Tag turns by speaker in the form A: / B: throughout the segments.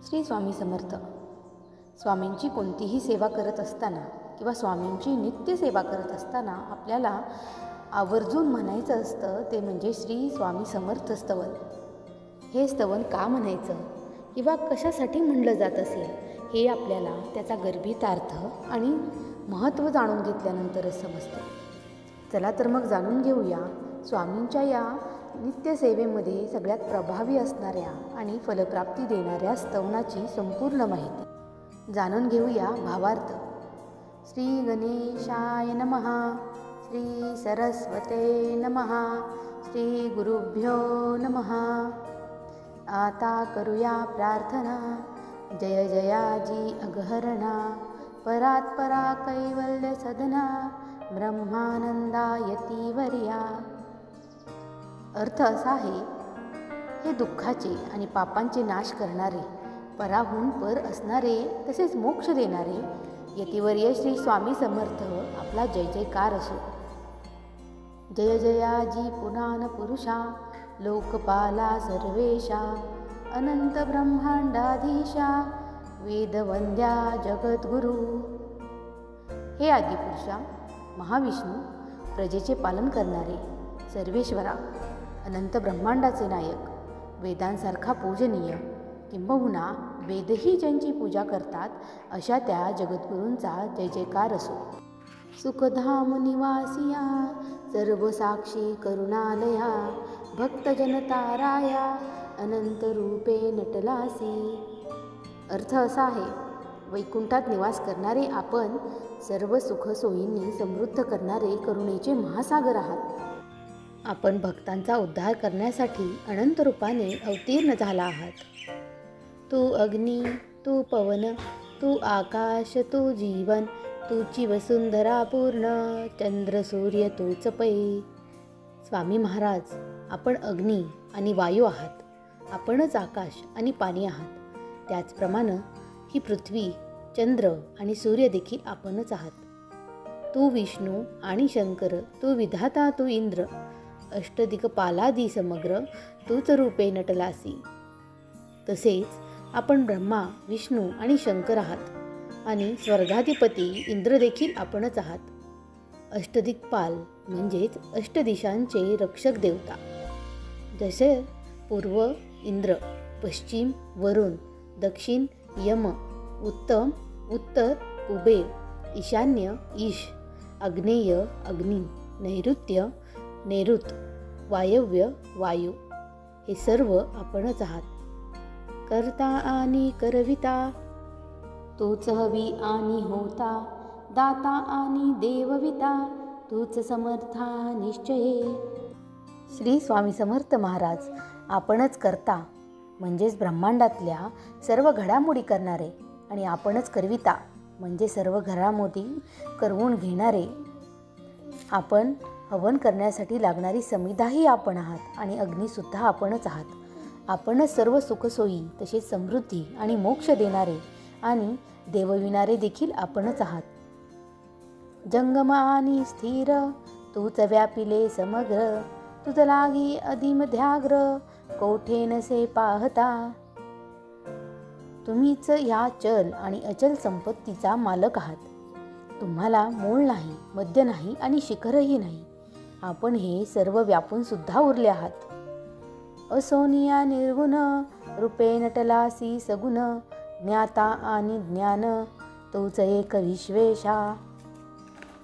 A: श्री स्वामी समर्थ. स्वामींची कोणतीही सेवा करत असताना किंवा स्वामींची नित्य सेवा करत असताना आपल्याला आवर्जून म्हणायचं असतं ते म्हणजे श्री स्वामी समर्थ स्तवन. हे स्तवन का म्हणायचं किंवा कशासाठी म्हणलं जात असेल हे आपल्याला त्याचा गर्भितार्थ आणि महत्त्व जाणून घेतल्यानंतरच समजतं. चला तर मग जाणून घेऊया स्वामींच्या या नित्यसेवेमध्ये सगळ्यात प्रभावी असणाऱ्या आणि फलप्राप्ती देणाऱ्या स्तवनाची संपूर्ण माहिती. जाणून घेऊया भावार्थ. श्री गणेशाय नमः. श्री सरस्वते नमः. श्री गुरुभ्यो नमः. आता करूया प्रार्थना. जय जयाजी अगहरणा परात्परा कैवल्य सदना ब्रह्मानंदायती वर्या. अर्थ असा आहे, हे दुःखाचे आणि पापांचे नाश करणारे, पराहून पर असणारे तसेच मोक्ष देणारे यतिवर्य श्री स्वामी समर्थ आपला जय जयकार असो. जय जयाजी पुराण पुरुषा लोकपाला सर्वेशा अनंत ब्रह्मांडाधीशा वेदवंद्या जगद्गुरु. हे आदिपुरुषा महाविष्णू, प्रजेचे पालन करणारे सर्वेश्वरा, अनंत ब्रह्मांडाचे नायक, वेदांसारखा पूजनीय किंबहुना वेदही ज्यांची पूजा करतात अशा त्या जगद्गुरूंचा जय जयकार असो. सुखधाम निवासिया सर्व साक्षी करुणालया भक्तजनताराया अनंत रूपे नटलासी. अर्थ असा आहे, वैकुंठात निवास करणारे आपण, सर्व सुखसोयींनी समृद्ध करणारे करुणेचे महासागर आहात. आपण भक्तांचा उद्धार करण्यासाठी अनंत रूपाने अवतीर्ण झाला आहात. तू अग्नी, तू पवन, तू आकाश, तू जीवन, तूची वसुंधरा पूर्ण, चंद्र सूर्य तूच पै. स्वामी महाराज, आपण अग्नी आणि वायू आहात. आपणच आकाश आणि पाणी आहात. त्याचप्रमाणे ही पृथ्वी, चंद्र आणि सूर्य देखील आपणच आहात. तू विष्णू आणि शंकर, तू विधाता, तू इंद्र, अष्टदिक्पालादी समग्र तूच रूपे नटलासी. तसेच आपण ब्रह्मा, विष्णू आणि शंकर आहात आणि स्वर्गाधिपती इंद्र देखील आपणच आहात. अष्टदिक्पाल म्हणजेच अष्टदिशांचे रक्षक देवता. जसे पूर्व इंद्र, पश्चिम वरुण, दक्षिण यम, उत्तर कुबेर, ईशान्य ईश, आग्नेय अग्नी, नैऋत्य नैऋत, वायव्य वायू, हे सर्व आपणच आहात. करता आणि करविता, तूच हवी आणि होता, दाता आणि देवविता, तूच समर्था निश्चये. श्री स्वामी समर्थ महाराज, आपणच करता म्हणजेच ब्रह्मांडातल्या सर्व घडामोडी करणारे आणि आपणच करविता म्हणजे सर्व घडामोडी करवून घेणारे. आपण हवन करण्यासाठी लागणारी समिधाही आपण आहात आणि अग्नीसुद्धा आपणच आहात. आपणच सर्व सुखसोयी तसेच समृद्धी आणि मोक्ष देणारे आणि देवविणारे देखील आपणच आहात. जंगम आणि स्थिर, तूच व्यापिले समग्र, तुझ लागी अधिमध्याग्र, कोठे नसे पाहता. तुम्हीच या चल आणि अचल संपत्तीचा मालक आहात. तुम्हाला मूळ नाही, मध्य नाही आणि शिखरही नाही. आपण हे सर्व व्यापून सुद्धा उरले आहात. असोनिया निर्गुण, रूपे नटलासी सगुण, ज्ञाता आणि ज्ञान, तूच एक विश्वेशा.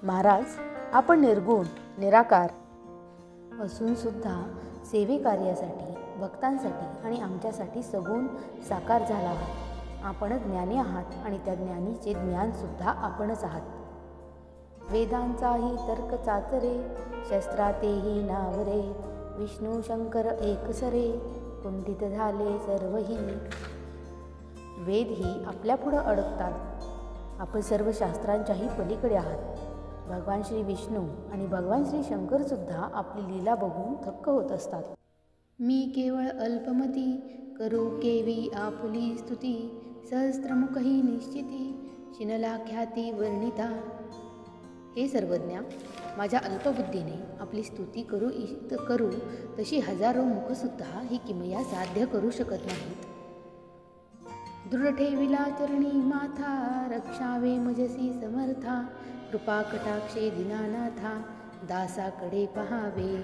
A: महाराज, आपण निर्गुण, निराकार असून सुद्धा सेवेकार्यासाठी, भक्तांसाठी आणि आमच्यासाठी सगुण साकार झाला आहात. आपण ज्ञानी आहात आणि त्या ज्ञानीचे ज्ञानसुद्धा आपणच आहात. वेदांचाही तर्क चाचरे, शस्त्रातेही नावरे, विष्णू शंकर एकसरे, कुंठित झाले सर्वही. वेदही आपल्यापुढं अडकतात. आपण सर्व शास्त्रांच्याही पलीकडे आहात. भगवान श्री विष्णू आणि भगवान श्री शंकरसुद्धा आपली लीला बघून थक्क होत असतात. मी केवळ अल्पमती, करू केवी आपली स्तुती, सहस्त्रमुखही निश्चिती, शिनलाख्याती वर्णिता. हे सर्वज्ञा, माझ्या अल्पबुद्धीने आपली स्तुती करू तशी हजारो मुखसुद्धा ही किमया साध्य करू शकत नाहीत. दृढ ठेविला चरणी माथा, रक्षावे मजसी समर्था, कृपा कटाक्षे दीनानाथा, दासाकडे पहावे.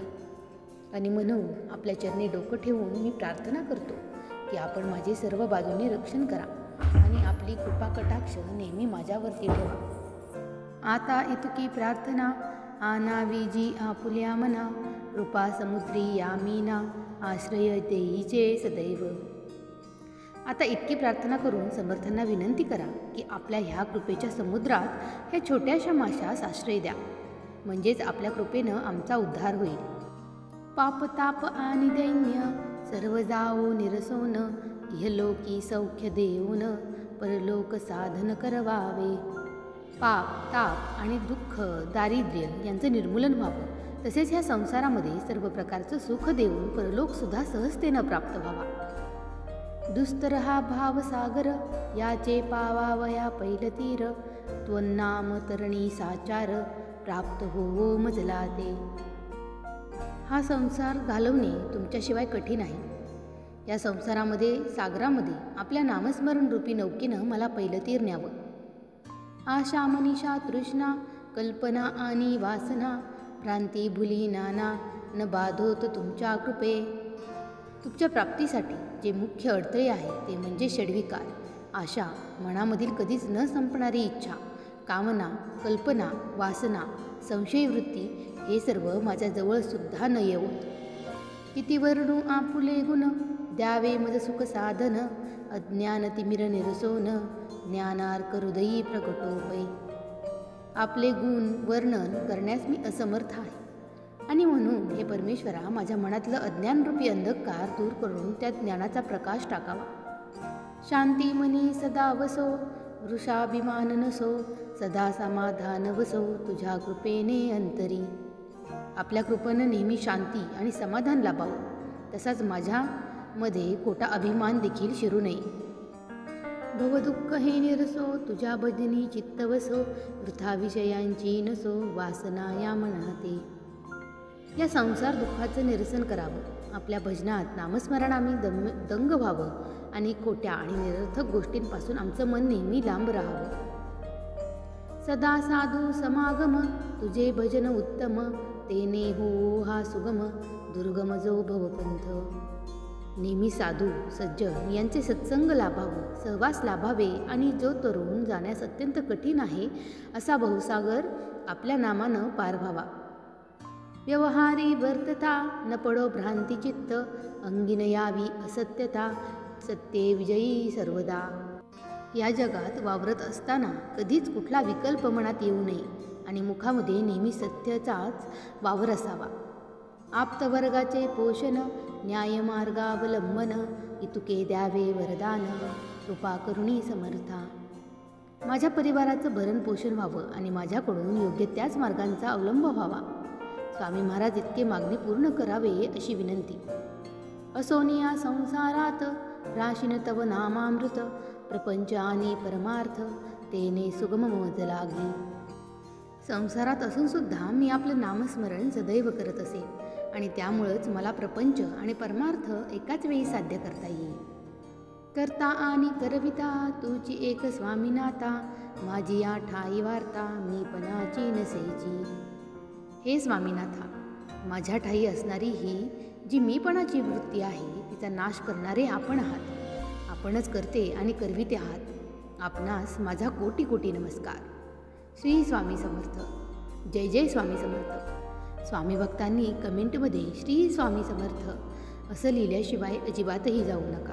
A: आणि म्हणून आपल्या चरणी डोकं ठेवून मी प्रार्थना करतो की आपण माझे सर्व बाजूंनी रक्षण करा आणि आपली कृपा कटाक्ष नेहमी माझ्यावरती ठेवा. आता इतकी प्रार्थना आनावी जी आपुल्या मना, कृपा समुद्री यामीना, आश्रय देईचे सदैव. आता इतकी प्रार्थना करून समर्थांना विनंती करा की आपल्या ह्या कृपेच्या समुद्रात ह्या छोट्याशा माशास आश्रय द्या, म्हणजेच आपल्या कृपेनं आमचा उद्धार होईल. पाप ताप आणि दैन्य सर्व जावो निरसोन, इहलोकी सौख्य देऊन परलोक साधन करवावे. पाप ताप आणि दुःख दारिद्र्य यांचं निर्मूलन व्हावं, तसेच ह्या संसारामध्ये सर्व प्रकारचं सुख देऊन परलोकसुद्धा सहजतेनं प्राप्त व्हावा. दुस्तर हा भावसागर याचे पावावया पैलतीर, त्वन्नाम तरणी साचार प्राप्त होवो मजला ते. हा संसार घालवणे तुमच्याशिवाय कठीण आहे. या संसारामध्ये सागरामध्ये आपल्या नामस्मरण रूपी नौकेनं मला पैलतीर न्यावं. आशा मनीषा तृष्णा कल्पना आणि वासना, भ्रांती भुली नाना न बाधोत तुमच्या कृपे. तुमच्या प्राप्तीसाठी जे मुख्य अडथळे आहे ते म्हणजे षड्विकार, आशा, मनामधील कधीच न संपणारी इच्छा, कामना, कल्पना, वासना, संशयवृत्ती हे सर्व माझ्याजवळ सुद्धा न येऊन. किती वर्णू आपुले गुण द्यावे मज सुख साधन, अज्ञान तिमिर निरसोन ज्ञानार्क हृदयी प्रकटोपै. आपले गुण वर्णन करण्यास मी असमर्थ आहे आणि म्हणून हे परमेश्वरा माझ्या मनातलं अज्ञानरूपी अंधकार दूर करून त्यात ज्ञानाचा प्रकाश टाकावा. शांती मनी सदा वसो वृषाभिमान नसो, सदा समाधान वसो तुझ्या कृपेने अंतरी. आपल्या कृपेनं नेहमी शांती आणि समाधान लाभावं, तसाच माझ्यामध्ये खोटा अभिमान देखील शिरू नये. भवदुःख हे निरसो तुझ्या भजनी चित्त वसो, वृथा विषयांची नसो वासना या मनाते. या संसार दुःखाचं निरसन करावं, आपल्या भजनात नामस्मरण आम्ही दंग व्हावं आणि खोट्या आणि निरर्थक गोष्टींपासून आमचं मन नेहमी लांब राहावं. सदा साधू समागम तुझे भजन उत्तम, तेने हो हा सुगम दुर्गम जो भवपंथ. नेहमी साधू सज्जन यांचे सत्संग लाभावं, सहवास लाभावे आणि जो तरुण जाण्यास अत्यंत कठीण आहे असा भवसागर आपल्या नामानं पार व्हावा. व्यवहारी वर्तता न पडो भ्रांती चित्त, अंगीन यावी असत्यता सत्ये विजयी सर्वदा. या जगात वावरत असताना कधीच कुठला विकल्प मनात येऊ नये आणि मुखामध्ये नेहमी सत्याचाच वावर असावा. आप्तवर्गाचे पोषण न्यायमार्गावलंबन, इतुके द्यावे वरदान कृपा करुणी समर्था. माझ्या परिवाराचं भरण पोषण व्हावं आणि माझ्याकडून योग्य त्याच मार्गांचा अवलंब व्हावा. स्वामी महाराज इतके मागणी पूर्ण करावे अशी विनंती. असोनिया संसारात राशीन तव नामामृत, प्रपंच आणि परमार्थ तेने सुगम मज लागी. संसारात असून सुद्धा मी आपलं नामस्मरण सदैव करत असेल आणि त्यामुळंच मला प्रपंच आणि परमार्थ एकाच वेळी साध्य करता येईल. करता आणि करविता तुझी एक स्वामीनाथा, माझी या ठाई वार्ता मी पणाची नसेची. हे स्वामीनाथा, माझ्या ठाई असणारी ही जी मीपणाची वृत्ती आहे तिचा नाश करणारे आपण आहात. आपणच करते आणि करविते आहात. आपणास माझा कोटी कोटी नमस्कार. श्री स्वामी समर्थ. जय जय स्वामी समर्थ. स्वामी भक्तांनी कमेंटमध्ये श्री स्वामी समर्थ असं लिहिल्याशिवाय अजिबातही जाऊ नका.